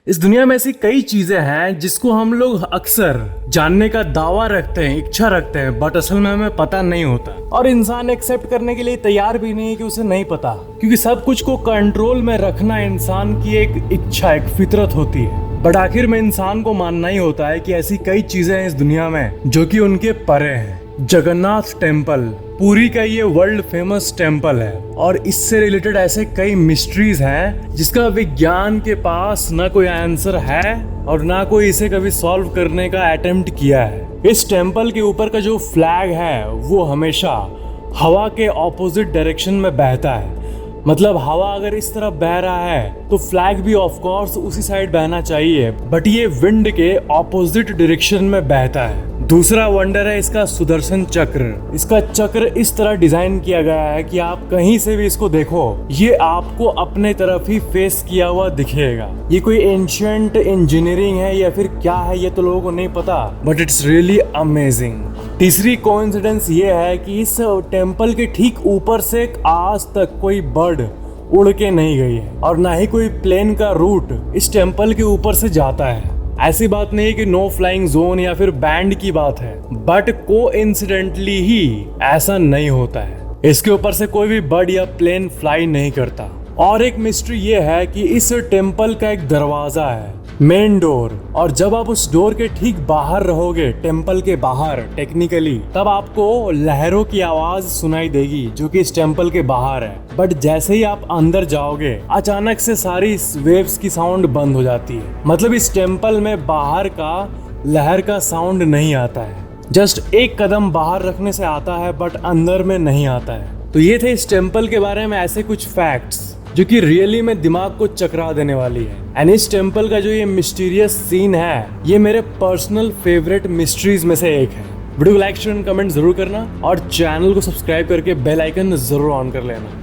इस दुनिया में ऐसी कई चीजें हैं जिसको हम लोग अक्सर जानने का दावा रखते हैं, इच्छा रखते हैं, बट असल में हमें पता नहीं होता और इंसान एक्सेप्ट करने के लिए तैयार भी नहीं है कि उसे नहीं पता, क्योंकि सब कुछ को कंट्रोल में रखना इंसान की एक इच्छा, एक फितरत होती है। बट आखिर में इंसान को मानना ही होता है कि ऐसी कई चीजें हैं इस दुनिया में जो कि उनके परे हैं। जगन्नाथ टेम्पल पुरी का ये वर्ल्ड फेमस टेम्पल है और इससे रिलेटेड ऐसे कई मिस्ट्रीज हैं जिसका विज्ञान के पास ना कोई आंसर है और ना कोई इसे कभी सॉल्व करने का अटेम्प्ट किया है। इस टेम्पल के ऊपर का जो फ्लैग है वो हमेशा हवा के ऑपोजिट डायरेक्शन में बहता है। मतलब हवा अगर इस तरफ बह रहा है तो फ्लैग भी ऑफ कोर्स उसी साइड बहना चाहिए, बट ये विंड के ऑपोजिट डायरेक्शन में बहता है। दूसरा वंडर है इसका सुदर्शन चक्र। इसका चक्र इस तरह डिजाइन किया गया है कि आप कहीं से भी इसको देखो ये आपको अपने तरफ ही फेस किया हुआ दिखेगा। ये कोई एंशिएंट इंजीनियरिंग है या फिर क्या है ये तो लोगों को नहीं पता, बट इट्स रियली अमेजिंग। तीसरी कोइंसिडेंस ये है कि इस टेम्पल के ठीक ऊपर से आज तक कोई बर्ड उड़ के नहीं गई है और ना ही कोई प्लेन का रूट इस टेम्पल के ऊपर से जाता है। ऐसी बात नहीं है कि नो फ्लाइंग जोन या फिर बैंड की बात है, बट कोइंसिडेंटली ही ऐसा नहीं होता है। इसके ऊपर से कोई भी बर्ड या प्लेन फ्लाई नहीं करता। और एक मिस्ट्री ये है कि इस टेम्पल का एक दरवाजा है, मेन डोर, और जब आप उस डोर के ठीक बाहर रहोगे, टेम्पल के बाहर टेक्निकली, तब आपको लहरों की आवाज सुनाई देगी जो कि इस टेम्पल के बाहर है। बट जैसे ही आप अंदर जाओगे अचानक से सारी वेव्स की साउंड बंद हो जाती है। मतलब इस टेम्पल में बाहर का लहर का साउंड नहीं आता है, जस्ट एक कदम बाहर रखने से आता है बट अंदर में नहीं आता है। तो ये थे इस टेम्पल के बारे में ऐसे कुछ फैक्ट्स जो कि रियली में दिमाग को चकरा देने वाली है। एंड इस टेम्पल का जो ये मिस्टीरियस सीन है ये मेरे पर्सनल फेवरेट मिस्ट्रीज में से एक है। वीडियो को लाइक शेयर एंड कमेंट जरूर करना और चैनल को सब्सक्राइब करके बेल आइकन जरूर ऑन कर लेना।